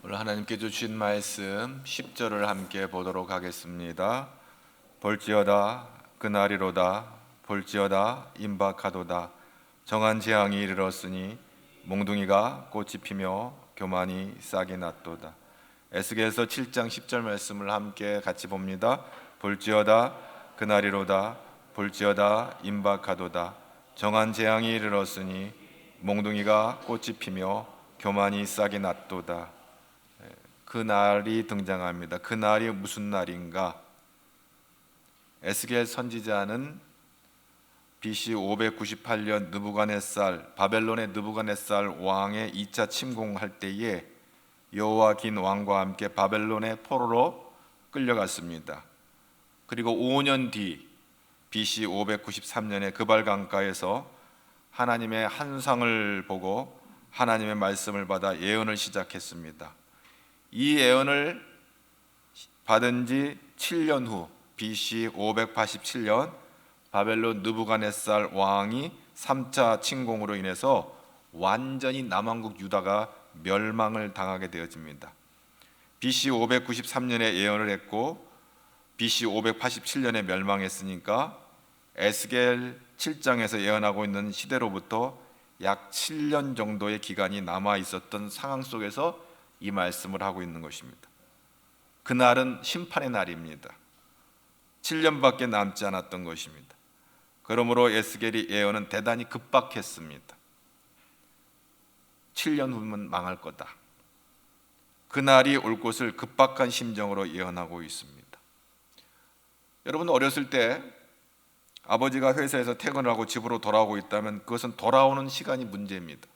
오늘 하나님께 주신 말씀 10절을 함께 보도록 하겠습니다. 볼지어다 그날이로다 볼지어다 임박하도다 정한 재앙이 이르렀으니 몽둥이가 꽃이 피며 교만이 싹이 났도다. 에스겔서 7장 10절 말씀을 함께 같이 봅니다. 볼지어다 그날이로다 볼지어다 임박하도다 정한 재앙이 이르렀으니 몽둥이가 꽃이 피며 교만이 싹이 났도다. 그 날이 등장합니다. 그 날이 무슨 날인가? 에스겔 선지자는 BC 598년 느부갓네살, 바벨론의 느부갓네살 왕의 2차 침공할 때에 여호와긴 왕과 함께 바벨론의 포로로 끌려갔습니다. 그리고 5년 뒤 BC 593년에 그발 강가에서 하나님의 환상을 보고 하나님의 말씀을 받아 예언을 시작했습니다. 이 예언을 받은 지 7년 후 BC 587년 바벨론 느부갓네살 왕이 3차 침공으로 인해서 완전히 남왕국 유다가 멸망을 당하게 되어집니다. BC 593년에 예언을 했고 BC 587년에 멸망했으니까 에스겔 7장에서 예언하고 있는 시대로부터 약 7년 정도의 기간이 남아 있었던 상황 속에서 이 말씀을 하고 있는 것입니다. 그날은 심판의 날입니다. 7년밖에 남지 않았던 것입니다. 그러므로 에스겔의 예언은 대단히 급박했습니다. 7년 후면 망할 거다. 그날이 올 것을 급박한 심정으로 예언하고 있습니다. 여러분, 어렸을 때 아버지가 회사에서 퇴근을 하고 집으로 돌아오고 있다면 그것은 돌아오는 시간이 문제입니다.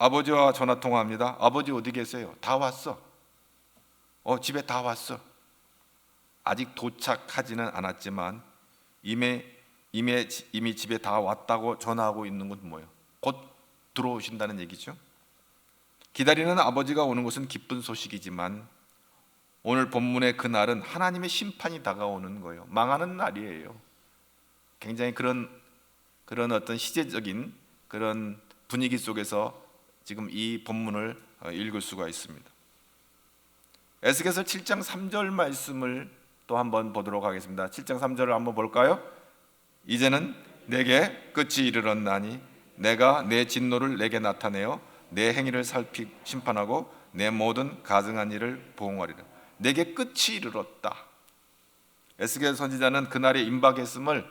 아버지와 전화 통화합니다. 아버지 어디 계세요? 다 왔어. 집에 다 왔어. 아직 도착하지는 않았지만 이미 집에 다 왔다고 전화하고 있는 건 뭐예요? 곧 들어오신다는 얘기죠. 기다리는 아버지가 오는 것은 기쁜 소식이지만 오늘 본문의 그날은 하나님의 심판이 다가오는 거예요. 망하는 날이에요. 굉장히 그런 어떤 시대적인 그런 분위기 속에서 지금 이 본문을 읽을 수가 있습니다. 에스겔서 7장 3절 말씀을 또 한번 보도록 하겠습니다. 7장 3절을 한번 볼까요? 이제는 내게 끝이 이르렀나니 내가 내 진노를 내게 나타내어 내 행위를 살피 심판하고 내 모든 가증한 일을 보응하리라. 내게 끝이 이르렀다. 에스겔 선지자는 그날의 임박했음을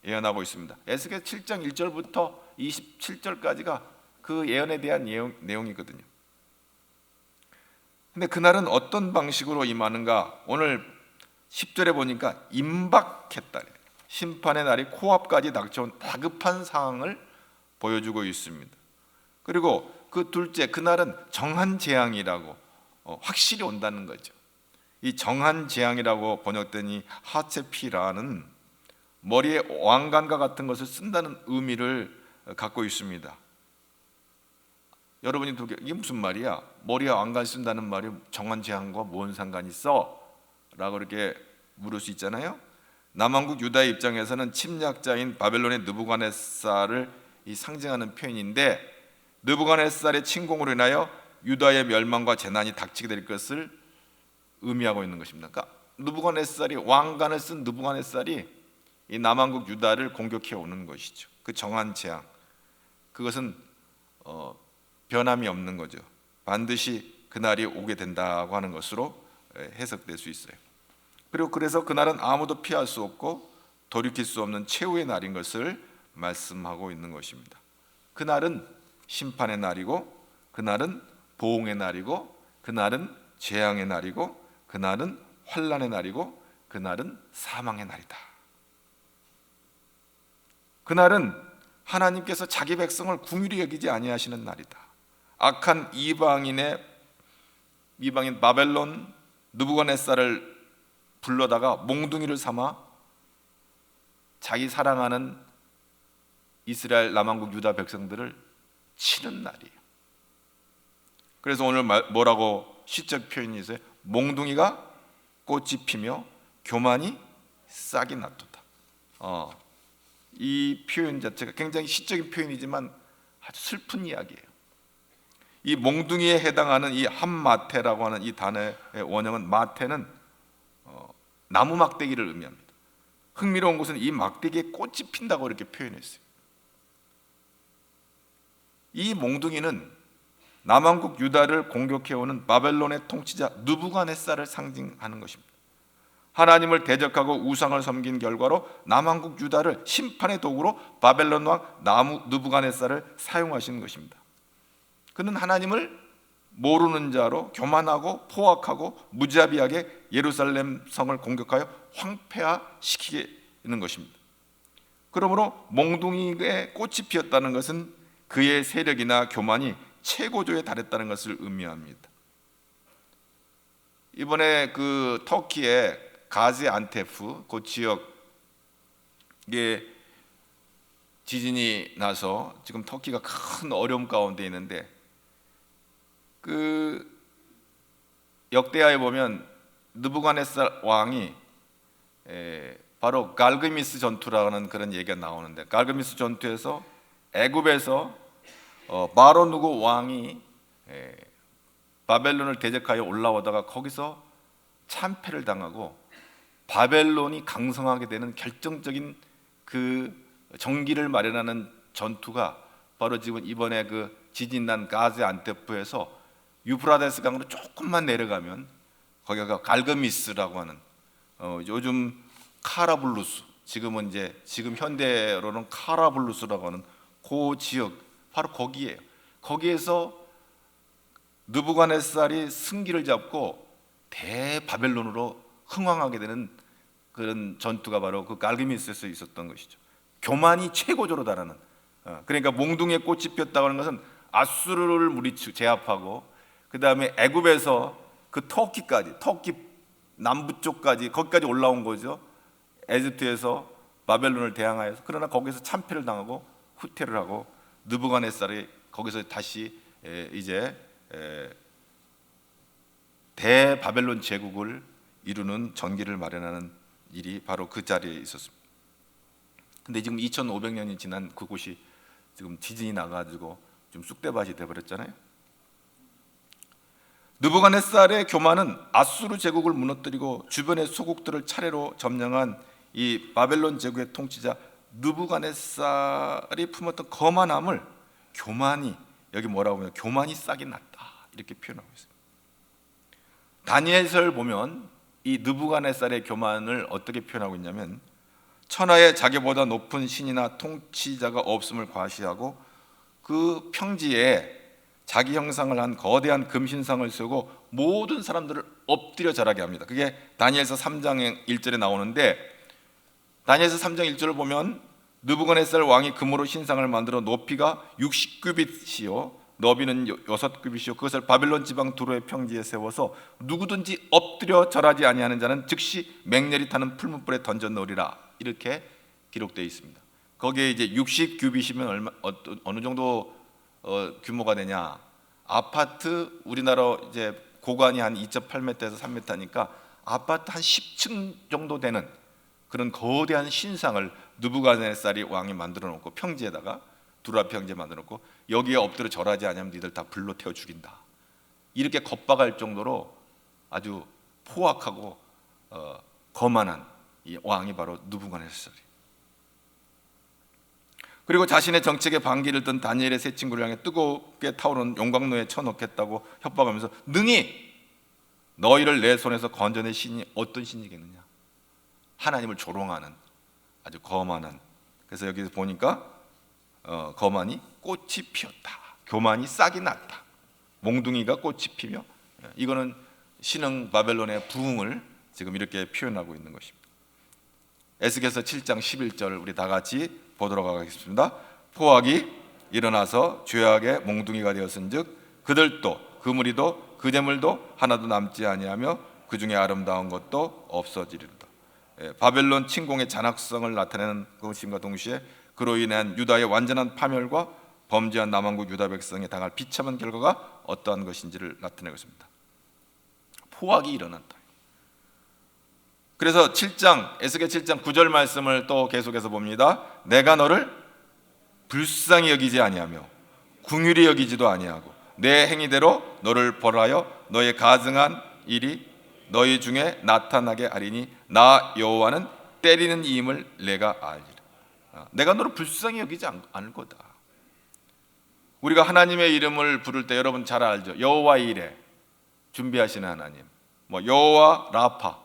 예언하고 있습니다. 에스겔 7장 1절부터 27절까지가 그 예언에 대한 내용이거든요. 근데 그날은 어떤 방식으로 임하는가? 오늘 10절에 보니까 임박했다. 심판의 날이 코앞까지 닥쳐온 다급한 상황을 보여주고 있습니다. 그리고 그 둘째, 그날은 정한 재앙이라고 확실히 온다는 거죠. 이 정한 재앙이라고 번역된 이 하체피라는 머리에 왕관과 같은 것을 쓴다는 의미를 갖고 있습니다. 여러분이 이게 무슨 말이야? 머리에 왕관 쓴다는 말이 정한 재앙과 뭔 상관이 있어? 라고 이렇게 물을 수 있잖아요. 남왕국 유다의 입장에서는 침략자인 바벨론의 느부갓네살을 상징하는 표현인데, 느부갓네살의 침공으로 인하여 유다의 멸망과 재난이 닥치게 될 것을 의미하고 있는 것입니다. 그러니까 느부갓네살이, 왕관을 쓴 느부갓네살이 이 남왕국 유다를 공격해 오는 것이죠. 그 정한 재앙, 그것은 변함이 없는 거죠. 반드시 그날이 오게 된다고 하는 것으로 해석될 수 있어요. 그리고 그래서 그날은 아무도 피할 수 없고 돌이킬 수 없는 최후의 날인 것을 말씀하고 있는 것입니다. 그날은 심판의 날이고, 그날은 보응의 날이고, 그날은 재앙의 날이고, 그날은 환난의 날이고, 그날은 사망의 날이다. 그날은 하나님께서 자기 백성을 긍휼히 여기지 아니하시는 날이다. 악한 이방인 바벨론 느부갓네살을 불러다가 몽둥이를 삼아 자기 사랑하는 이스라엘 남왕국 유다 백성들을 치는 날이에요. 그래서 오늘 뭐라고 시적 표현이 있어요? 몽둥이가 꽃이 피며 교만이 싹이 났도다. 이 표현 자체가 굉장히 시적인 표현이지만 아주 슬픈 이야기예요. 이 몽둥이에 해당하는 이 한마테라고 하는 이 단어의 원형은, 마테는 나무 막대기를 의미합니다. 흥미로운 것은 이 막대기에 꽃이 핀다고 이렇게 표현했어요. 이 몽둥이는 남왕국 유다를 공격해오는 바벨론의 통치자 느부갓네살을 상징하는 것입니다. 하나님을 대적하고 우상을 섬긴 결과로 남왕국 유다를 심판의 도구로 바벨론 왕 느부갓네살을 사용하신 것입니다. 그는 하나님을 모르는 자로 교만하고 포악하고 무자비하게 예루살렘 성을 공격하여 황폐화시키는 것입니다. 그러므로 몽둥이에 꽃이 피었다는 것은 그의 세력이나 교만이 최고조에 달했다는 것을 의미합니다. 이번에 그 터키의 가지안테프 그 지역에 지진이 나서 지금 터키가 큰 어려움 가운데 있는데, 그 역대하에 보면 느부갓네살 왕이 바로 갈그미스 전투라는 그런 얘기가 나오는데, 갈그미스 전투에서 애굽에서 마로누고 왕이 바벨론을 대적하여 올라오다가 거기서 참패를 당하고 바벨론이 강성하게 되는 결정적인 그 전기를 마련하는 전투가 바로 지금 이번에 그 지진 난 가지안테프에서 유프라데스 강으로 조금만 내려가면 거기가 갈그미스라고 하는 요즘 카라블루스, 지금 현대로는 카라블루스라고 하는 그 지역, 바로 거기에요. 거기에서 느부갓네살이 승기를 잡고 대바벨론으로 흥왕하게 되는 그런 전투가 바로 그 갈그미스에서 있었던 것이죠. 교만이 최고조로 달하는, 그러니까 몽둥이에 꽃이 피었다고 하는 것은 아수르를 물리치고 제압하고, 그 다음에 애굽에서 그 터키까지, 터키 남부 쪽까지, 거기까지 올라온 거죠. 에집트에서 바벨론을 대항하여서. 그러나 거기서 참패를 당하고 후퇴를 하고 느부갓네살이 거기서 다시 이제 대바벨론 제국을 이루는 전기를 마련하는 일이 바로 그 자리에 있었습니다. 근데 지금 2500년이 지난 그곳이 지금 지진이 나가지고 좀 쑥대밭이 되어버렸잖아요. 느부갓네살의 교만은 아수르 제국을 무너뜨리고 주변의 소국들을 차례로 점령한 이 바벨론 제국의 통치자 느부갓네살이 품었던 거만함을 교만이, 여기 뭐라고 하면 교만이 싹이 났다 이렇게 표현하고 있습니다. 다니엘서를 보면 이 느부갓네살의 교만을 어떻게 표현하고 있냐면, 천하에 자기보다 높은 신이나 통치자가 없음을 과시하고 그 평지에 자기 형상을 한 거대한 금신상을 세우고 모든 사람들을 엎드려 절하게 합니다. 그게 다니엘서 3장 1절에 나오는데, 다니엘서 3장 1절을 보면 느부갓네살 왕이 금으로 신상을 만들어 높이가 60규빗이요 너비는 6규빗이요 그것을 바벨론 지방 두로의 평지에 세워서 누구든지 엎드려 절하지 아니하는 자는 즉시 맹렬히 타는 풀무불에 던져 넣으리라, 이렇게 기록되어 있습니다. 거기에 이제 60규빗이면 어느 정도 규모가 되냐? 아파트, 우리나라 이제 고관이 한 2.8m에서 3m니까 아파트 한 10층 정도 되는 그런 거대한 신상을 느부갓네살이 왕이 만들어 놓고, 평지에다가 두라 평지에 만들어 놓고, 여기에 엎드려 절하지 않으면 니들 다 불로 태워 죽인다, 이렇게 겁박할 정도로 아주 포악하고 거만한 이 왕이 바로 느부갓네살이에요. 그리고 자신의 정책에 반기를 든 다니엘의 세 친구를 향해 뜨겁게 타오르는 용광로에 쳐넣겠다고 협박하면서 능히 너희를 내 손에서 건져낼 신이 어떤 신이겠느냐? 하나님을 조롱하는 아주 거만한. 그래서 여기서 보니까 거만이 꽃이 피었다, 교만이 싹이 났다, 몽둥이가 꽃이 피며, 이거는 신흥 바벨론의 부흥을 지금 이렇게 표현하고 있는 것입니다. 에스겔서 7장 11절 우리 다 같이 보도록 하겠습니다. 포악이 일어나서 죄악의 몽둥이가 되었은즉 그들도 그 무리도 그 재물도 하나도 남지 아니하며 그 중에 아름다운 것도 없어지리로다. 바벨론 침공의 잔악성을 나타내는 것임과 동시에 그로 인한 유다의 완전한 파멸과 범죄한 남왕국 유다 백성에 당할 비참한 결과가 어떠한 것인지를 나타내고 있습니다. 포악이 일어났다. 그래서 에스겔 7장 9절 말씀을 또 계속해서 봅니다. 내가 너를 불쌍히 여기지 아니하며 긍휼히 여기지도 아니하고 내 행위대로 너를 벌하여 너의 가증한 일이 너희 중에 나타나게 하리니 나 여호와는 때리는 이임을 내가 알리라. 내가 너를 불쌍히 여기지 않을 거다. 우리가 하나님의 이름을 부를 때 여러분 잘 알죠. 여호와 이레 준비하시는 하나님, 여호와 라파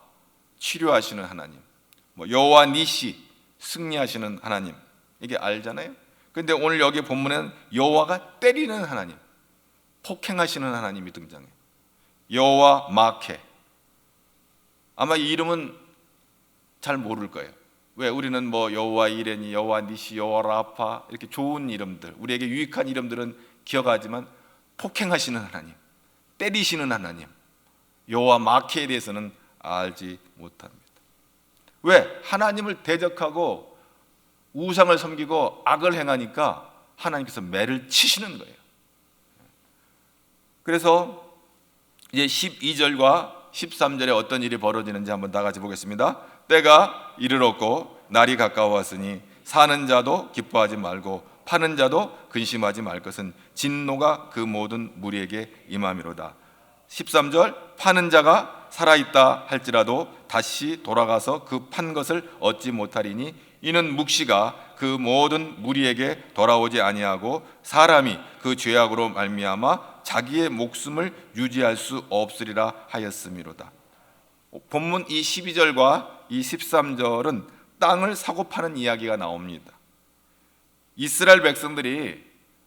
치료하시는 하나님, 여호와 니시 승리하시는 하나님, 이게 알잖아요. 근데 오늘 여기 본문에는 여호와가 때리는 하나님, 폭행하시는 하나님이 등장해요. 여호와 마케. 아마 이 이름은 잘 모를 거예요. 왜? 우리는 여호와 이레니, 여호와 니시, 여호와 라파 이렇게 좋은 이름들, 우리에게 유익한 이름들은 기억하지만 폭행하시는 하나님, 때리시는 하나님, 여호와 마케에 대해서는 알지 못합니다. 왜? 하나님을 대적하고 우상을 섬기고 악을 행하니까 하나님께서 매를 치시는 거예요. 그래서 이제 12절과 13절에 어떤 일이 벌어지는지 한번 다 같이 보겠습니다. 때가 이르렀고 날이 가까웠으니 사는 자도 기뻐하지 말고 파는 자도 근심하지 말 것은 진노가 그 모든 무리에게 임함이로다. 13절 파는 자가 살아있다 할지라도 다시 돌아가서 그 판 것을 얻지 못하리니 이는 묵시가 그 모든 무리에게 돌아오지 아니하고 사람이 그 죄악으로 말미암아 자기의 목숨을 유지할 수 없으리라 하였음이로다. 본문 이 12절과 이 13절은 땅을 사고 파는 이야기가 나옵니다. 이스라엘 백성들이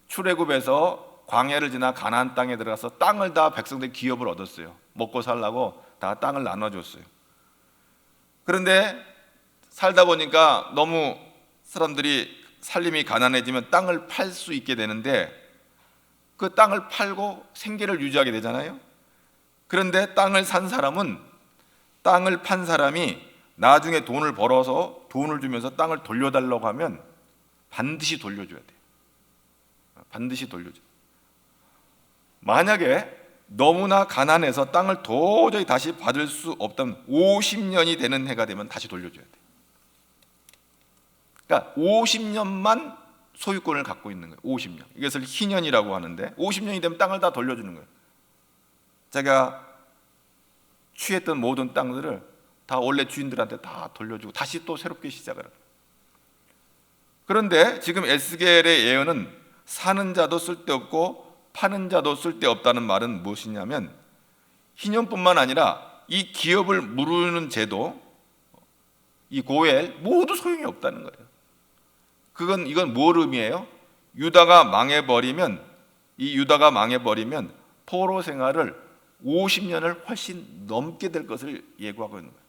출애굽에서 광야를 지나 가나안 땅에 들어가서 땅을 다 백성들이 기업을 얻었어요. 먹고 살라고 다 땅을 나눠줬어요. 그런데 살다 보니까 너무 사람들이 살림이 가난해지면 땅을 팔 수 있게 되는데 그 땅을 팔고 생계를 유지하게 되잖아요. 그런데 땅을 산 사람은 땅을 판 사람이 나중에 돈을 벌어서 돈을 주면서 땅을 돌려달라고 하면 반드시 돌려줘야 돼요. 반드시 돌려줘요. 만약에 너무나 가난해서 땅을 도저히 다시 받을 수 없다면 50년이 되는 해가 되면 다시 돌려줘야 돼요. 그러니까 50년만 소유권을 갖고 있는 거예요. 50년. 이것을 희년이라고 하는데 50년이 되면 땅을 다 돌려주는 거예요. 제가 취했던 모든 땅들을 다 원래 주인들한테 다 돌려주고 다시 또 새롭게 시작을 해요. 그런데 지금 에스겔의 예언은 사는 자도 쓸데없고 파는 자도 쓸데없다는 말은 무엇이냐면 희년뿐만 아니라 이 기업을 무르는 제도, 이 고엘 모두 소용이 없다는 거예요. 이건 뭘 의미해요? 유다가 망해버리면 포로 생활을 50년을 훨씬 넘게 될 것을 예고하고 있는 거예요.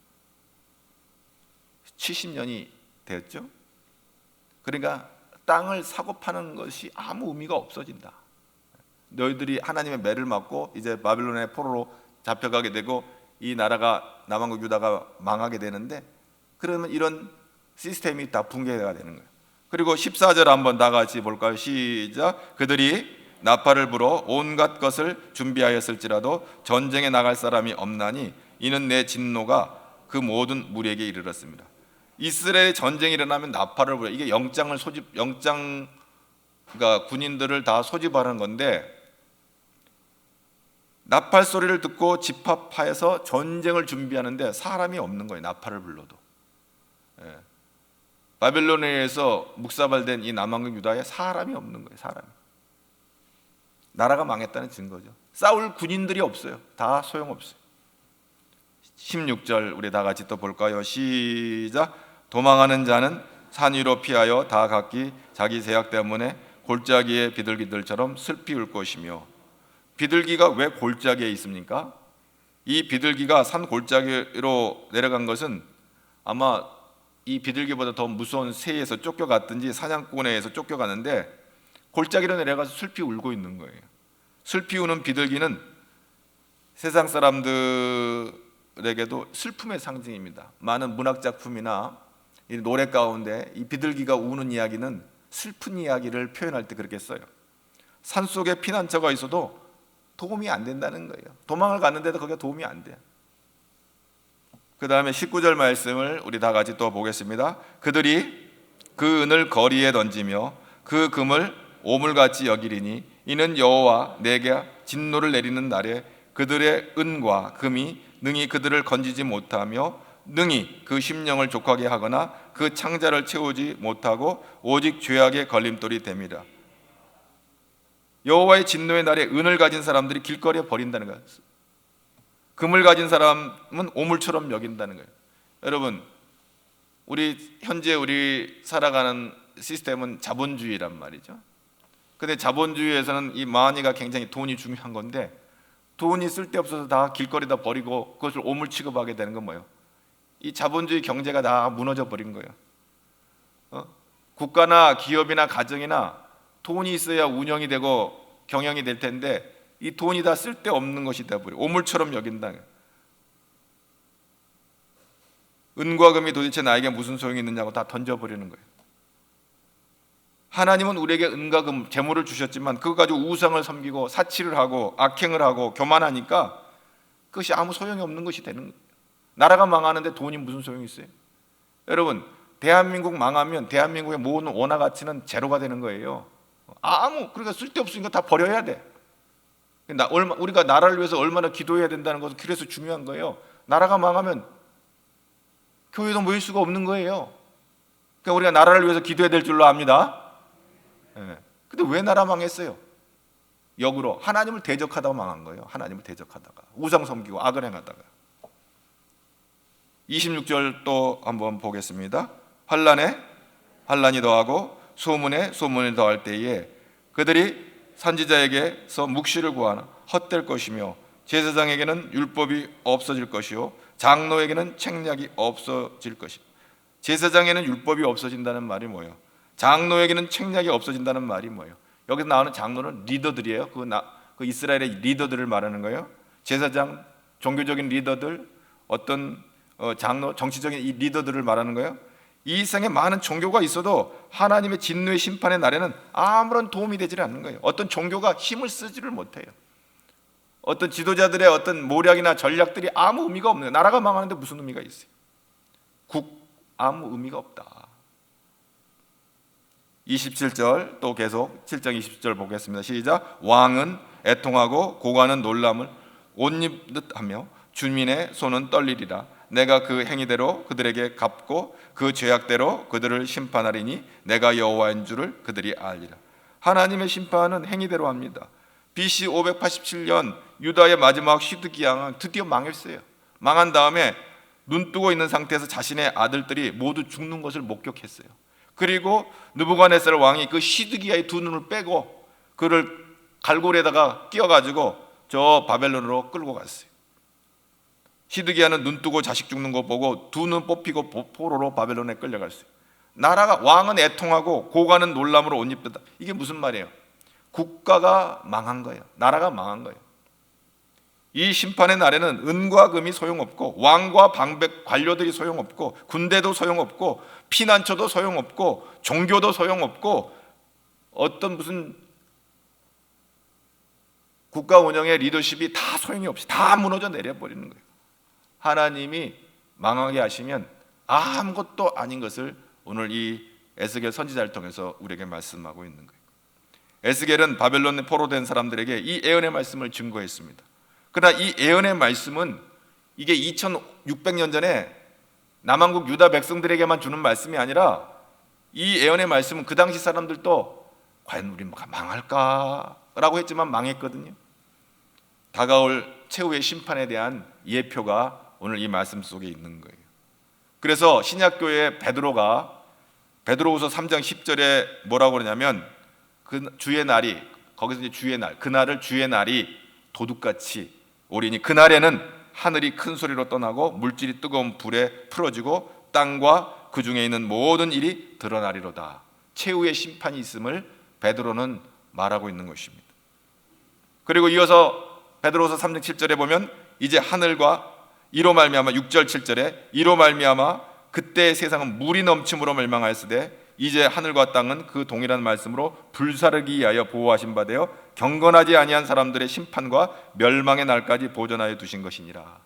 70년이 되었죠. 그러니까 땅을 사고 파는 것이 아무 의미가 없어진다. 너희들이 하나님의 매를 맞고 이제 바빌론의 포로로 잡혀가게 되고 이 나라가 남왕국 유다가 망하게 되는데 그러면 이런 시스템이 다 붕괴가 되는 거예요. 그리고 14절 한번 다 같이 볼까요? 시작. 그들이 나팔을 불어 온갖 것을 준비하였을지라도 전쟁에 나갈 사람이 없나니 이는 내 진노가 그 모든 무리에게 이르렀습니다. 이스라엘 전쟁이 일어나면 나팔을 불어요. 이게 그러니까 군인들을 다 소집하는 건데 나팔 소리를 듣고 집합하여서 전쟁을 준비하는데 사람이 없는 거예요. 나팔을 불러도. 바빌론에 의해서 묵사발된 이 남왕국 유다에 사람이 없는 거예요. 사람이. 나라가 망했다는 증거죠. 싸울 군인들이 없어요. 다 소용없어요. 16절 우리 다 같이 또 볼까요? 시작. 도망하는 자는 산 위로 피하여 다 각기 자기 제약 때문에 골짜기의 비둘기들처럼 슬피 울 것이며. 비둘기가 왜 골짜기에 있습니까? 이 비둘기가 산 골짜기로 내려간 것은 아마 이 비둘기보다 더 무서운 새에서 쫓겨갔든지 사냥꾼에 의해서 쫓겨갔는데 골짜기로 내려가서 슬피 울고 있는 거예요. 슬피 우는 비둘기는 세상 사람들에게도 슬픔의 상징입니다. 많은 문학 작품이나 이 노래 가운데 이 비둘기가 우는 이야기는 슬픈 이야기를 표현할 때 그렇게 써요. 산속에 피난처가 있어도 도움이 안 된다는 거예요. 도망을 갔는데도 거기가 도움이 안 돼요. 그 다음에 19절 말씀을 우리 다 같이 또 보겠습니다. 그들이 그 은을 거리에 던지며 그 금을 오물같이 여기리니 이는 여호와 내게 진노를 내리는 날에 그들의 은과 금이 능히 그들을 건지지 못하며 능히 그 심령을 족하게 하거나 그 창자를 채우지 못하고 오직 죄악의 걸림돌이 됨이라. 여호와의 진노의 날에 은을 가진 사람들이 길거리에 버린다는 거예요. 금을 가진 사람은 오물처럼 여긴다는 거예요. 여러분, 현재 우리 살아가는 시스템은 자본주의란 말이죠. 근데 자본주의에서는 이 마니가 굉장히 돈이 중요한 건데, 돈이 쓸데없어서 다 길거리에다 버리고 그것을 오물 취급하게 되는 건 뭐예요? 이 자본주의 경제가 다 무너져 버린 거예요. 국가나 기업이나 가정이나 돈이 있어야 운영이 되고 경영이 될 텐데, 이 돈이 다 쓸데없는 것이 되어버려. 오물처럼 여긴다. 은과 금이 도대체 나에게 무슨 소용이 있느냐고 다 던져버리는 거예요. 하나님은 우리에게 은과 금, 재물을 주셨지만 그거 가지고 우상을 섬기고 사치를 하고 악행을 하고 교만하니까 그것이 아무 소용이 없는 것이 되는 거예요. 나라가 망하는데 돈이 무슨 소용이 있어요? 여러분, 대한민국 망하면 대한민국의 모든 원화 가치는 제로가 되는 거예요. 그러니까 쓸데없으니까 다 버려야 돼. 우리가 나라를 위해서 얼마나 기도해야 된다는 것은 그래서 중요한 거예요. 나라가 망하면 교회도 모일 수가 없는 거예요. 그러니까 우리가 나라를 위해서 기도해야 될 줄로 압니다. 근데 왜 나라 망했어요? 역으로 하나님을 대적하다가 망한 거예요. 하나님을 대적하다가 우상 섬기고 악을 행하다가. 26절 또 한번 보겠습니다. 환난이 더하고 소문에 소문을 더할 때에 그들이 선지자에게서 묵시를 구하나 헛될 것이며 제사장에게는 율법이 없어질 것이요 장로에게는 책략이 없어질 것이요. 제사장에는 율법이 없어진다는 말이 뭐예요? 장로에게는 책략이 없어진다는 말이 뭐예요? 여기서 나오는 장로는 리더들이에요. 그 이스라엘의 리더들을 말하는 거예요. 제사장, 종교적인 리더들, 어떤 장로, 정치적인 이 리더들을 말하는 거예요. 이 세상에 많은 종교가 있어도 하나님의 진노의 심판의 날에는 아무런 도움이 되질 않는 거예요. 어떤 종교가 힘을 쓰지를 못해요. 어떤 지도자들의 어떤 모략이나 전략들이 아무 의미가 없는 거예요. 나라가 망하는데 무슨 의미가 있어요? 아무 의미가 없다. 27절 또 계속 7장 20절 보겠습니다. 시작. 왕은 애통하고 고관은 놀람을 옷 입듯 하며 주민의 손은 떨리리라. 내가 그 행위대로 그들에게 갚고 그 죄악대로 그들을 심판하리니 내가 여호와인 줄을 그들이 알리라. 하나님의 심판은 행위대로 합니다. BC 587년 유다의 마지막 시드기야 왕은 드디어 망했어요. 망한 다음에 눈 뜨고 있는 상태에서 자신의 아들들이 모두 죽는 것을 목격했어요. 그리고 느부갓네살 왕이 그 시드기야의 두 눈을 빼고 그를 갈고리에다가 끼워가지고 저 바벨론으로 끌고 갔어요. 시드기야는 눈 뜨고 자식 죽는 거 보고 두 눈 뽑히고 포로로 바벨론에 끌려갔어요. 나라가 왕은 애통하고 고관은 놀람으로 옷 입다. 이게 무슨 말이에요? 국가가 망한 거예요. 나라가 망한 거예요. 이 심판의 날에는 은과 금이 소용없고 왕과 방백 관료들이 소용없고 군대도 소용없고 피난처도 소용없고 종교도 소용없고 어떤 무슨 국가 운영의 리더십이 다 소용이 없이 다 무너져 내려버리는 거예요. 하나님이 망하게 하시면 아무것도 아닌 것을 오늘 이 에스겔 선지자를 통해서 우리에게 말씀하고 있는 거예요. 에스겔은 바벨론에 포로된 사람들에게 이 예언의 말씀을 증거했습니다. 그러나 이 예언의 말씀은 이게 2600년 전에 남한국 유다 백성들에게만 주는 말씀이 아니라 이 예언의 말씀은 그 당시 사람들도 과연 우리 망할까라고 했지만 망했거든요. 다가올 최후의 심판에 대한 예표가 오늘 이 말씀 속에 있는 거예요. 그래서 신약교회 베드로후서 3장 10절에 뭐라고 그러냐면 그 주의 날이 거기서 이제 주의 날, 그날을 주의 날이 도둑같이 오리니 그날에는 하늘이 큰 소리로 떠나고 물질이 뜨거운 불에 풀어지고 땅과 그 중에 있는 모든 일이 드러나리로다. 최후의 심판이 있음을 베드로는 말하고 있는 것입니다. 그리고 이어서 베드로후서 3장 7절에 보면 이제 하늘과 이로 말미암아 6절 7절에 이로 말미암아 그때 세상은 물이 넘침으로 멸망하였으되 이제 하늘과 땅은 그 동일한 말씀으로 불사르기 위하여 보호하신 바 되어 경건하지 아니한 사람들의 심판과 멸망의 날까지 보존하여 두신 것이니라.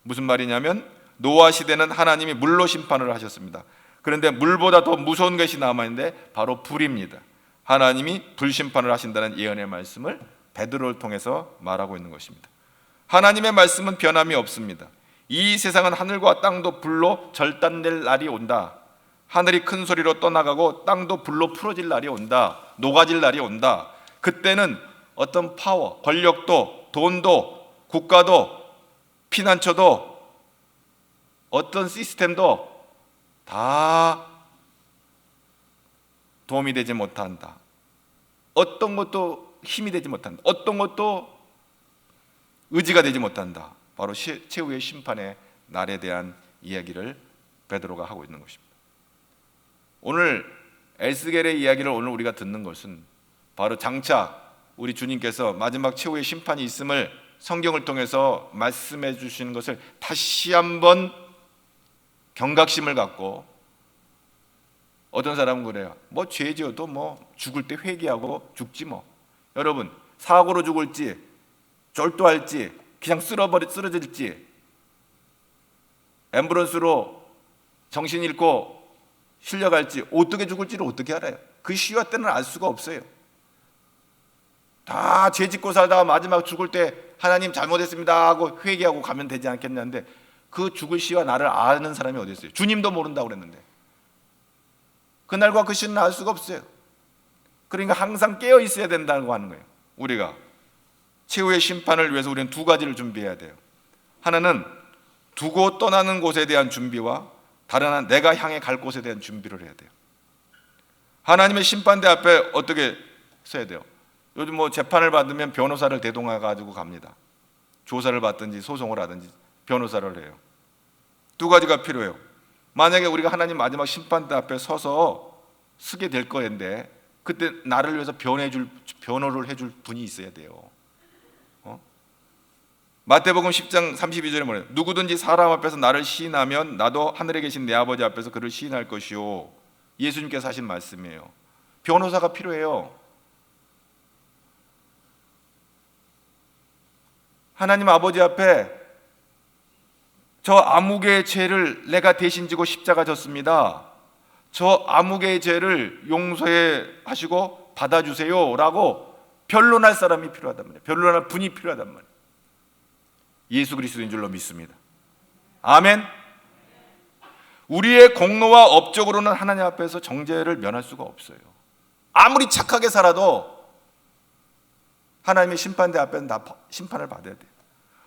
무슨 말이냐면 노아 시대는 하나님이 물로 심판을 하셨습니다. 그런데 물보다 더 무서운 것이 남아있는데 바로 불입니다. 하나님이 불심판을 하신다는 예언의 말씀을 베드로를 통해서 말하고 있는 것입니다. 하나님의 말씀은 변함이 없습니다. 이 세상은 하늘과 땅도 불로 절단될 날이 온다. 하늘이 큰 소리로 떠나가고 땅도 불로 풀어질 날이 온다. 녹아질 날이 온다. 그때는 어떤 파워, 권력도, 돈도, 국가도, 피난처도, 어떤 시스템도 다 도움이 되지 못한다. 어떤 것도 힘이 되지 못한다. 어떤 것도 의지가 되지 못한다. 바로 최후의 심판의 날에 대한 이야기를 베드로가 하고 있는 것입니다. 오늘 에스겔의 이야기를 오늘 우리가 듣는 것은 바로 장차 우리 주님께서 마지막 최후의 심판이 있음을 성경을 통해서 말씀해 주시는 것을 다시 한번 경각심을 갖고, 어떤 사람은 그래요. 뭐 죄 지어도 뭐 죽을 때 회개하고 죽지 뭐. 여러분, 사고로 죽을지 쫄도할지 그냥 쓰러질지 앰뷸런스로 정신 잃고 실려갈지 어떻게 죽을지를 어떻게 알아요? 그 시와 때는 알 수가 없어요. 다 죄 짓고 살다가 마지막 죽을 때 하나님 잘못했습니다 하고 회개하고 가면 되지 않겠냐는데, 그 죽을 시와 나를 아는 사람이 어디 있어요? 주님도 모른다고 그랬는데 그날과 그 시는 알 수가 없어요. 그러니까 항상 깨어 있어야 된다고 하는 거예요. 우리가 최후의 심판을 위해서 우리는 두 가지를 준비해야 돼요. 하나는 두고 떠나는 곳에 대한 준비와 다른 하나는 내가 향해 갈 곳에 대한 준비를 해야 돼요. 하나님의 심판대 앞에 어떻게 서야 돼요? 요즘 뭐 재판을 받으면 변호사를 대동해 가지고 갑니다. 조사를 받든지 소송을 하든지 변호사를 해요. 두 가지가 필요해요. 만약에 우리가 하나님 마지막 심판대 앞에 서서 서게 될 거인데 그때 나를 위해서 변호를 해줄 분이 있어야 돼요. 마태복음 10장 32절에 뭐래요? 누구든지 사람 앞에서 나를 시인하면 나도 하늘에 계신 내 아버지 앞에서 그를 시인할 것이요. 예수님께서 하신 말씀이에요. 변호사가 필요해요. 하나님 아버지 앞에 저 아무개의 죄를 내가 대신 지고 십자가 졌습니다. 저 아무개의 죄를 용서해 하시고 받아주세요 라고 변론할 사람이 필요하단 말이에요. 변론할 분이 필요하단 말이에요. 예수 그리스도인 줄로 믿습니다. 아멘. 우리의 공로와 업적으로는 하나님 앞에서 정죄를 면할 수가 없어요. 아무리 착하게 살아도 하나님의 심판대 앞에는 다 심판을 받아야 돼요.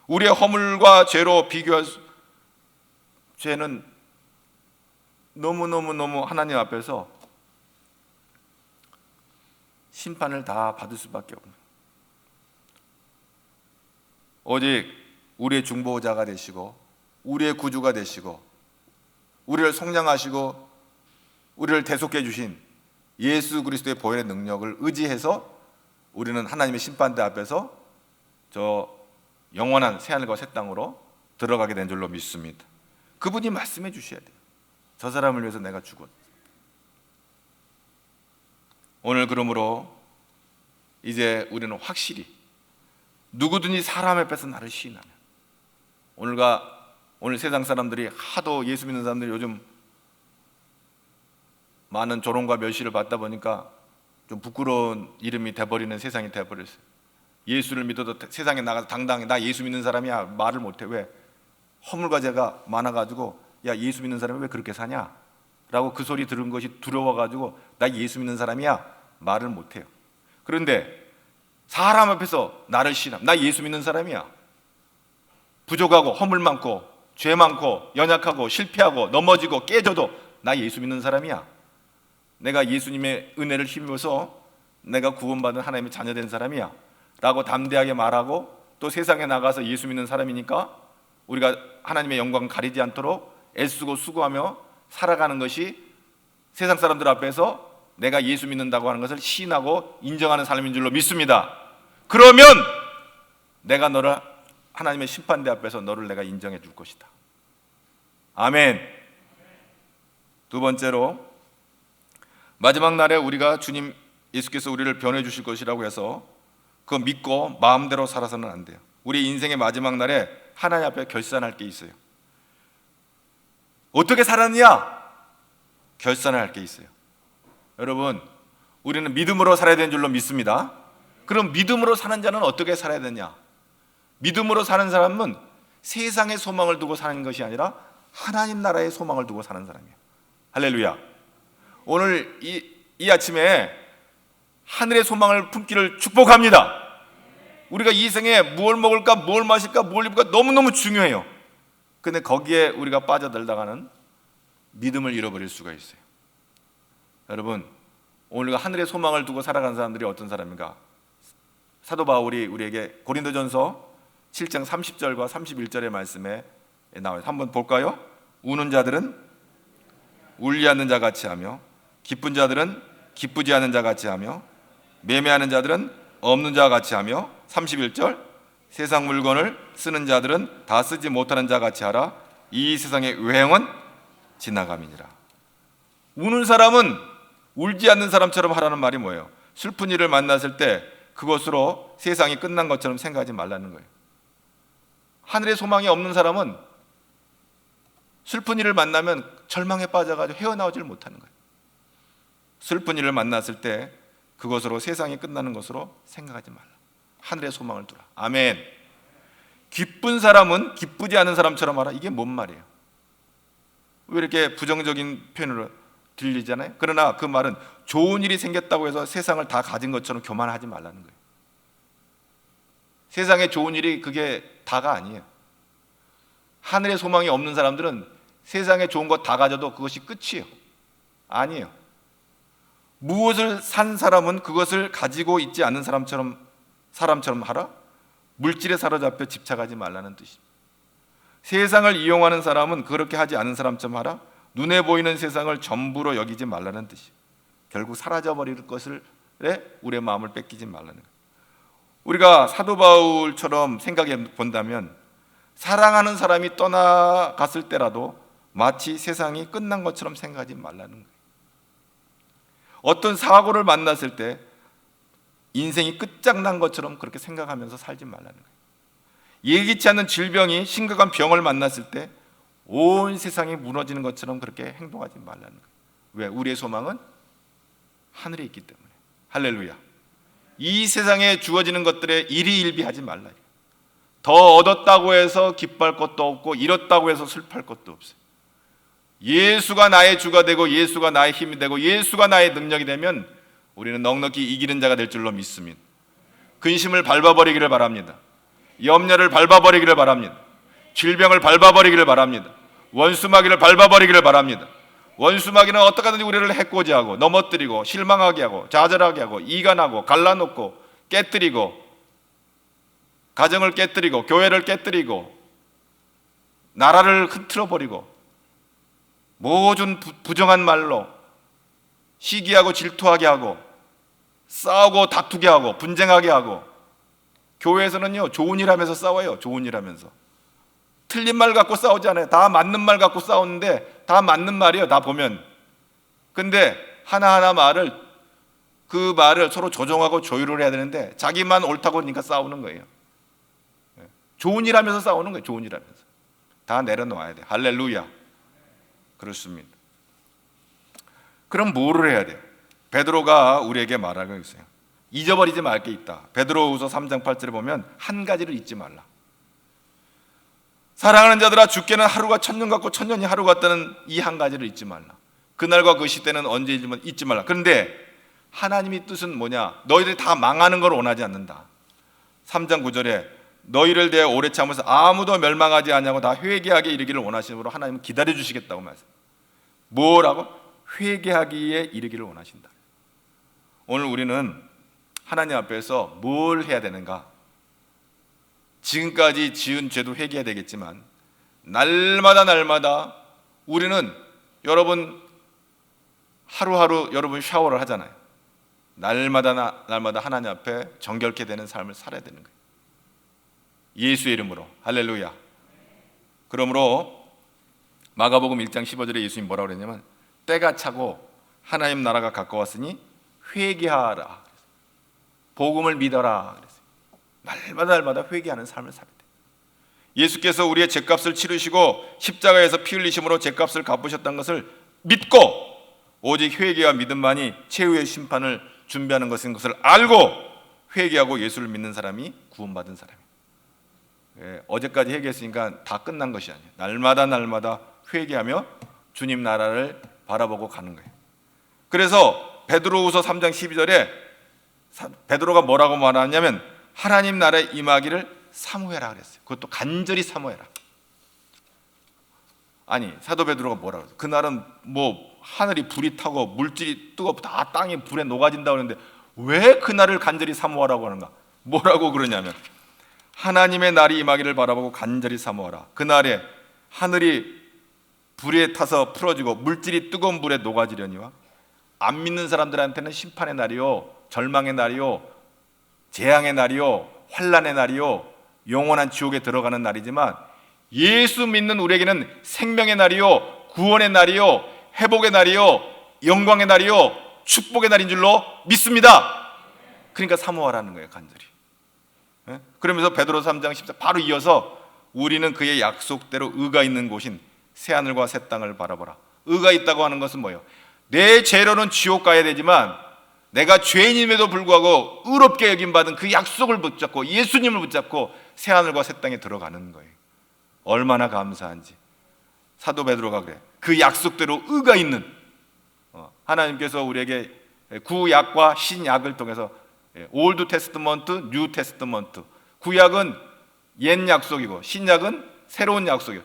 우리의 허물과 죄로 비교할 죄는 너무 하나님 앞에서 심판을 다 받을 수밖에 없는, 오직 우리의 중보자가 되시고 우리의 구주가 되시고 우리를 속량하시고 우리를 대속해 주신 예수 그리스도의 보혈의 능력을 의지해서 우리는 하나님의 심판대 앞에서 저 영원한 새하늘과 새 땅으로 들어가게 된 줄로 믿습니다. 그분이 말씀해 주셔야 돼요. 저 사람을 위해서 내가 죽었다. 오늘 그러므로 이제 우리는 확실히 누구든지 사람 앞에서 나를 시인하면, 오늘 세상 사람들이 하도 예수 믿는 사람들이 요즘 많은 조롱과 멸시를 받다 보니까 좀 부끄러운 이름이 돼버리는 세상이 돼버렸어요. 예수를 믿어도 세상에 나가서 당당히 나 예수 믿는 사람이야 말을 못해. 왜? 허물과 죄가 많아가지고 야 예수 믿는 사람이 왜 그렇게 사냐? 라고 그 소리 들은 것이 두려워가지고 나 예수 믿는 사람이야 말을 못해요. 그런데 사람 앞에서 나를 시인하면 나 예수 믿는 사람이야, 부족하고 허물 많고 죄 많고 연약하고 실패하고 넘어지고 깨져도 나 예수 믿는 사람이야, 내가 예수님의 은혜를 힘입어서 내가 구원받은 하나님의 자녀된 사람이야 라고 담대하게 말하고, 또 세상에 나가서 예수 믿는 사람이니까 우리가 하나님의 영광 가리지 않도록 애쓰고 수고하며 살아가는 것이 세상 사람들 앞에서 내가 예수 믿는다고 하는 것을 시인하고 인정하는 삶인 줄로 믿습니다. 그러면 내가 너를 하나님의 심판대 앞에서 너를 내가 인정해 줄 것이다. 아멘. 두 번째로, 마지막 날에 우리가 주님 예수께서 우리를 변해 주실 것이라고 해서 그거 믿고 마음대로 살아서는 안 돼요. 우리 인생의 마지막 날에 하나님 앞에 결산할 게 있어요. 어떻게 살았느냐? 결산을 할 게 있어요. 여러분, 우리는 믿음으로 살아야 되는 줄로 믿습니다. 그럼 믿음으로 사는 자는 어떻게 살아야 되냐? 믿음으로 사는 사람은 세상의 소망을 두고 사는 것이 아니라 하나님 나라의 소망을 두고 사는 사람이에요. 할렐루야. 오늘 이 아침에 하늘의 소망을 품기를 축복합니다. 우리가 이 생에 무엇 먹을까, 뭘 마실까, 뭘 입을까 너무너무 중요해요. 근데 거기에 우리가 빠져들다가는 믿음을 잃어버릴 수가 있어요. 여러분, 오늘 하늘의 소망을 두고 살아가는 사람들이 어떤 사람인가? 사도 바울이 우리에게 고린도전서 7장 30절과 31절의 말씀에 나와요. 한번 볼까요? 우는 자들은 울지 않는 자 같이 하며, 기쁜 자들은 기쁘지 않은 자 같이 하며, 매매하는 자들은 없는 자 같이 하며, 31절, 세상 물건을 쓰는 자들은 다 쓰지 못하는 자 같이 하라. 이 세상의 유행은 지나감이니라. 우는 사람은 울지 않는 사람처럼 하라는 말이 뭐예요? 슬픈 일을 만났을 때 그것으로 세상이 끝난 것처럼 생각하지 말라는 거예요. 하늘의 소망이 없는 사람은 슬픈 일을 만나면 절망에 빠져가지고 헤어나오질 못하는 거예요. 슬픈 일을 만났을 때 그것으로 세상이 끝나는 것으로 생각하지 말라. 하늘의 소망을 두라. 아멘. 기쁜 사람은 기쁘지 않은 사람처럼 하라. 이게 뭔 말이에요? 왜 이렇게 부정적인 표현으로 들리잖아요? 그러나 그 말은 좋은 일이 생겼다고 해서 세상을 다 가진 것처럼 교만하지 말라는 거예요. 세상에 좋은 일이 그게 다가 아니에요. 하늘의 소망이 없는 사람들은 세상에 좋은 것 다 가져도 그것이 끝이에요. 아니에요. 무엇을 산 사람은 그것을 가지고 있지 않는 사람처럼 하라. 물질에 사로잡혀 집착하지 말라는 뜻입니다. 세상을 이용하는 사람은 그렇게 하지 않은 사람처럼 하라. 눈에 보이는 세상을 전부로 여기지 말라는 뜻이에요. 결국 사라져버릴 것을 우리의 마음을 뺏기지 말라는 거예요. 우리가 사도 바울처럼 생각해 본다면 사랑하는 사람이 떠나갔을 때라도 마치 세상이 끝난 것처럼 생각하지 말라는 거예요. 어떤 사고를 만났을 때 인생이 끝장난 것처럼 그렇게 생각하면서 살지 말라는 거예요. 예기치 않는 질병이 심각한 병을 만났을 때 온 세상이 무너지는 것처럼 그렇게 행동하지 말라는 거예요. 왜? 우리의 소망은 하늘에 있기 때문에. 할렐루야. 이 세상에 주어지는 것들에 일희일비하지 말라. 더 얻었다고 해서 기뻐할 것도 없고 잃었다고 해서 슬퍼할 것도 없어요. 예수가 나의 주가 되고 예수가 나의 힘이 되고 예수가 나의 능력이 되면 우리는 넉넉히 이기는 자가 될 줄로 믿습니다. 근심을 밟아버리기를 바랍니다. 염려를 밟아버리기를 바랍니다. 질병을 밟아버리기를 바랍니다. 원수마귀를 밟아버리기를 바랍니다. 원수마귀는 어떻게든지 우리를 해코지하고 넘어뜨리고 실망하게 하고 좌절하게 하고 이간하고 갈라놓고 깨뜨리고 가정을 깨뜨리고 교회를 깨뜨리고 나라를 흐트러버리고 모든 부정한 말로 시기하고 질투하게 하고 싸우고 다투게 하고 분쟁하게 하고. 교회에서는요 좋은 일 하면서 싸워요. 좋은 일 하면서 틀린 말 갖고 싸우지 않아요. 다 맞는 말 갖고 싸우는데 다 맞는 말이에요. 다 보면. 근데 하나하나 그 말을 서로 조정하고 조율을 해야 되는데 자기만 옳다고 그러니까 싸우는 거예요. 좋은 일 하면서 싸우는 거예요. 좋은 일 하면서. 다 내려놓아야 돼요. 할렐루야. 그렇습니다. 그럼 뭐를 해야 돼요? 베드로가 우리에게 말하고 있어요. 잊어버리지 말 게 있다. 베드로후서 3장 8절에 보면 한 가지를 잊지 말라. 사랑하는 자들아, 주께는 하루가 천년 같고 천년이 하루 같다는 이 한 가지를 잊지 말라. 그날과 그 시대는 언제이지만 잊지 말라. 그런데 하나님의 뜻은 뭐냐? 너희들이 다 망하는 걸 원하지 않는다. 3장 9절에 너희를 대해 오래 참으면서 아무도 멸망하지 않냐고 다 회개하게 이르기를 원하시므로 하나님은 기다려 주시겠다고 말씀. 뭐라고? 회개하기에 이르기를 원하신다. 오늘 우리는 하나님 앞에서 뭘 해야 되는가? 지금까지 지은 죄도 회개해야 되겠지만 날마다 우리는 여러분 하루하루 여러분 샤워를 하잖아요. 날마다 하나님 앞에 정결케 되는 삶을 살아야 되는 거예요. 예수의 이름으로. 할렐루야. 그러므로 마가복음 1장 15절에 예수님이 뭐라고 그랬냐면 때가 차고 하나님 나라가 가까웠으니 회개하라. 복음을 믿어라. 날마다 회개하는 삶을 살아야 돼. 예수께서 우리의 죄값을 치르시고 십자가에서 피 흘리심으로 죄값을 갚으셨다는 것을 믿고 오직 회개와 믿음만이 최후의 심판을 준비하는 것인 것을 알고 회개하고 예수를 믿는 사람이 구원받은 사람이에요. 어제까지 회개했으니까 다 끝난 것이 아니에요. 날마다 회개하며 주님 나라를 바라보고 가는 거예요. 그래서 베드로후서 3장 12절에 베드로가 뭐라고 말하냐면 하나님 나라에 임하기를 사모해라 그랬어요. 그것도 간절히 사모해라. 아니 사도 베드로가 뭐라고 그랬어요? 그날은 뭐 하늘이 불이 타고 물질이 뜨겁고 다 땅이 불에 녹아진다고 하는데 왜 그날을 간절히 사모하라고 하는가? 뭐라고 그러냐면 하나님의 날이 임하기를 바라보고 간절히 사모하라. 그날에 하늘이 불에 타서 풀어지고 물질이 뜨거운 불에 녹아지려니와 안 믿는 사람들한테는 심판의 날이요, 절망의 날이요, 재앙의 날이요, 환난의 날이요, 영원한 지옥에 들어가는 날이지만 예수 믿는 우리에게는 생명의 날이요, 구원의 날이요, 회복의 날이요, 영광의 날이요, 축복의 날인 줄로 믿습니다. 그러니까 사모하라는 거예요, 간절히. 그러면서 베드로 3장 14 바로 이어서 우리는 그의 약속대로 의가 있는 곳인 새하늘과 새 땅을 바라보라. 의가 있다고 하는 것은 뭐예요? 내 죄로는 지옥 가야 되지만 내가 죄인임에도 불구하고 의롭게 여김받은 그 약속을 붙잡고 예수님을 붙잡고 새하늘과 새 땅에 들어가는 거예요. 얼마나 감사한지. 사도 베드로가 그래. 그 약속대로 의가 있는 하나님께서 우리에게 구약과 신약을 통해서 올드 테스트먼트, 뉴 테스트먼트. 구약은 옛 약속이고 신약은 새로운 약속이에요.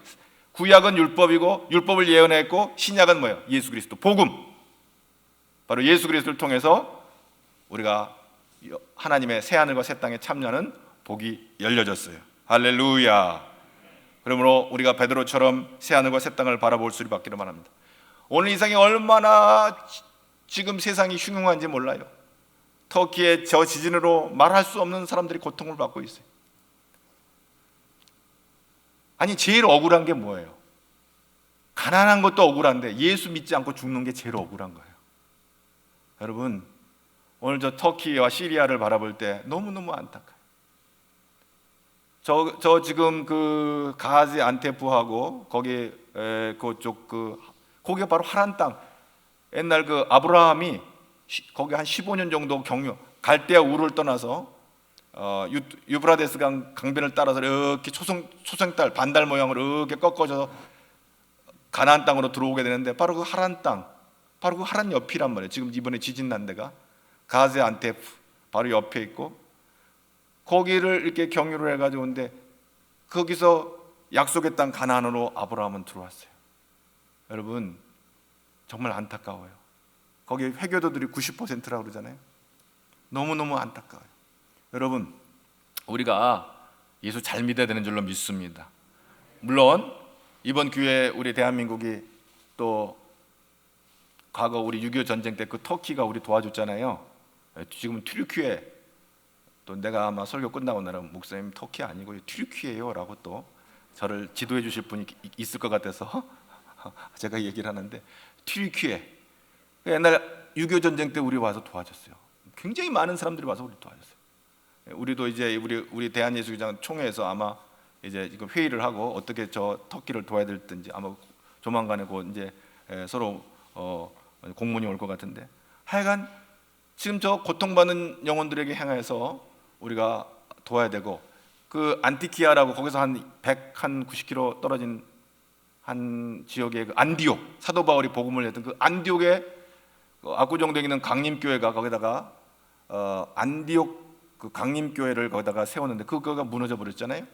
구약은 율법이고 율법을 예언했고 신약은 뭐예요? 예수 그리스도 복음. 바로 예수 그리스도를 통해서 우리가 하나님의 새하늘과 새 땅에 참여하는 복이 열려졌어요. 할렐루야. 그러므로 우리가 베드로처럼 새하늘과 새 땅을 바라볼 수 있기를 바랍니다. 오늘 이 세상이 얼마나 지금 세상이 흉흉한지 몰라요. 터키의 저 지진으로 말할 수 없는 사람들이 고통을 받고 있어요. 아니 제일 억울한 게 뭐예요? 가난한 것도 억울한데 예수 믿지 않고 죽는 게 제일 억울한 거예요. 여러분 오늘 저 터키와 시리아를 바라볼 때 너무너무 안타까워요. 저 지금 그 가지 안테프하고 거기 그쪽 거기가 바로 하란 땅. 옛날 그 아브라함이 거기 한 15년 정도 경유 갈대아 우르를 떠나서 유브라데스 강변을 따라서 이렇게 초생달 반달 모양으로 이렇게 꺾어져서 가나안 땅으로 들어오게 되는데 바로 그 하란 땅, 바로 그 하란 옆이란 말이에요. 지금 이번에 지진 난 데가 가제 안테프 바로 옆에 있고 거기를 이렇게 경유를 해가지고 오는데 거기서 약속의 땅 가나안으로 아브라함은 들어왔어요. 여러분 정말 안타까워요. 거기 회교도들이 90%라고 그러잖아요. 너무너무 안타까워요. 여러분 우리가 예수 잘 믿어야 되는 줄로 믿습니다. 물론 이번 기회에 우리 대한민국이 또 과거 우리 6.25 전쟁 때 그 터키가 우리 도와줬잖아요. 지금은 튀르키예 또 내가 아마 설교 끝나고 나면 목사님 터키 아니고 튀르키예요 라고 또 저를 지도해 주실 분이 있을 것 같아서 제가 얘기를 하는데 튀르키예 옛날 6.25 전쟁 때 우리 와서 도와줬어요. 굉장히 많은 사람들이 와서 우리 도와줬어요. 우리도 이제 우리 대한예수교장 총회에서 아마 이제 지금 회의를 하고 어떻게 저 터키를 도와야 될지 아마 조만간에 이제 서로 공문이 올 것 같은데 하여간 지금 저 고통받는 영혼들에게 향해서 우리가 도와야 되고 그 안티키아라고 거기서 한 190km 떨어진 한 지역의 그 안디옥 사도 바울이 복음을 했던 그 안디옥의 압구정동에 있는 강림교회가 거기다가 안디옥 그 강림교회를 거기다가 세웠는데 그거가 무너져 버렸잖아요.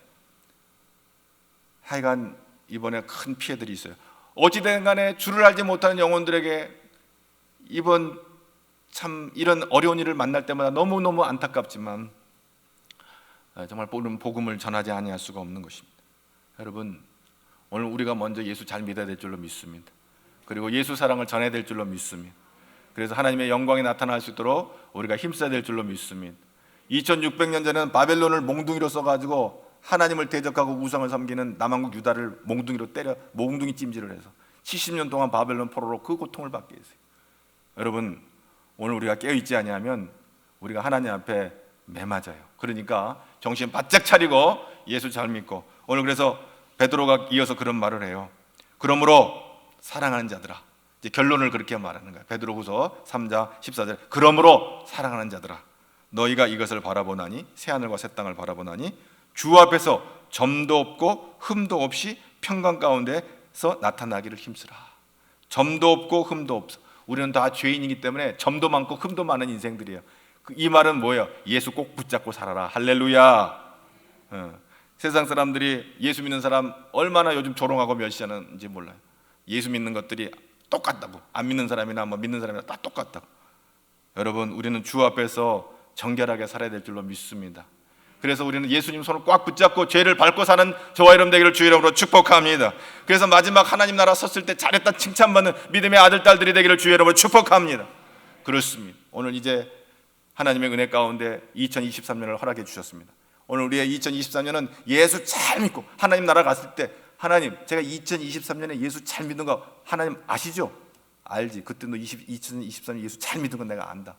하여간 이번에 큰 피해들이 있어요. 어찌된 간에 주를 알지 못하는 영혼들에게 이번 참 이런 어려운 일을 만날 때마다 너무너무 안타깝지만 정말 복음을 전하지 아니할 수가 없는 것입니다. 여러분 오늘 우리가 먼저 예수 잘 믿어야 될 줄로 믿습니다. 그리고 예수 사랑을 전해야 될 줄로 믿습니다. 그래서 하나님의 영광이 나타날 수 있도록 우리가 힘써야 될 줄로 믿습니다. 2600년 전에는 바벨론을 몽둥이로 써가지고 하나님을 대적하고 우상을 섬기는 남한국 유다를 몽둥이로 때려 몽둥이 찜질을 해서 70년 동안 바벨론 포로로 그 고통을 받게 했어요. 여러분 오늘 우리가 깨어있지 아니하면 우리가 하나님 앞에 매맞아요. 그러니까 정신 바짝 차리고 예수 잘 믿고 오늘 그래서 베드로가 이어서 그런 말을 해요. 그러므로 사랑하는 자들아 이제 결론을 그렇게 말하는 거예요. 베드로후서 3장 14절. 그러므로 사랑하는 자들아, 너희가 이것을 바라보나니 새 하늘과 새 땅을 바라보나니 주 앞에서 점도 없고 흠도 없이 평강 가운데서 나타나기를 힘쓰라. 점도 없고 흠도 없어. 우리는 다 죄인이기 때문에 점도 많고 흠도 많은 인생들이에요. 이 말은 뭐예요? 예수 꼭 붙잡고 살아라. 할렐루야. 세상 사람들이 예수 믿는 사람 얼마나 요즘 조롱하고 멸시하는지 몰라요. 예수 믿는 것들이 똑같다고. 안 믿는 사람이나 뭐 믿는 사람이나 다 똑같다고. 여러분, 우리는 주 앞에서 정결하게 살아야 될 줄로 믿습니다. 그래서 우리는 예수님 손을 꽉 붙잡고 죄를 밟고 사는 저와 여러분 되기를 주의 이름으로 축복합니다. 그래서 마지막 하나님 나라 섰을 때 잘했다 칭찬받는 믿음의 아들 딸들이 되기를 주의 이름으로 축복합니다. 그렇습니다. 오늘 이제 하나님의 은혜 가운데 2023년을 허락해 주셨습니다. 오늘 우리의 2023년은 예수 잘 믿고 하나님 나라 갔을 때, 하나님, 제가 2023년에 예수 잘 믿는 거 하나님 아시죠? 알지. 그때도 2023년 예수 잘 믿는 건 내가 안다.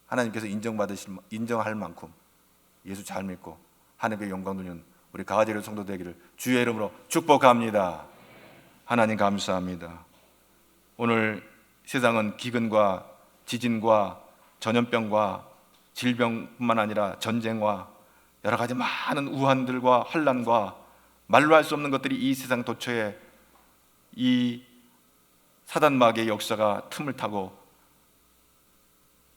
하나님께서 인정할 만큼 예수 잘 믿고 하나님께 영광 돌리는 우리 가가지를 성도 되기를 주의 이름으로 축복합니다. 하나님 감사합니다. 오늘 세상은 기근과 지진과 전염병과 질병뿐만 아니라 전쟁과 여러 가지 많은 우환들과 환난과 말로 할 수 없는 것들이 이 세상 도처에 이 사단마귀의 역사가 틈을 타고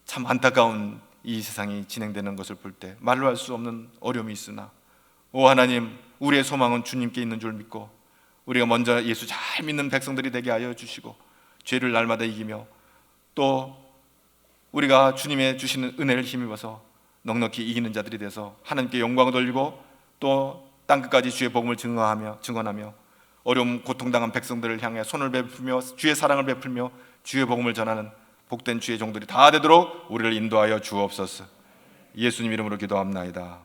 참 안타까운 이 세상이 진행되는 것을 볼 때 말로 할 수 없는 어려움이 있으나, 오 하나님, 우리의 소망은 주님께 있는 줄 믿고 우리가 먼저 예수 잘 믿는 백성들이 되게 하여 주시고 죄를 날마다 이기며 또 우리가 주님의 주시는 은혜를 힘입어서 넉넉히 이기는 자들이 돼서 하나님께 영광을 돌리고 또 땅끝까지 주의 복음을 증언하며 어려움 고통당한 백성들을 향해 손을 베풀며 주의 사랑을 베풀며 주의 복음을 전하는 복된 주의 종들이 다 되도록 우리를 인도하여 주옵소서. 예수님 이름으로 기도합나이다.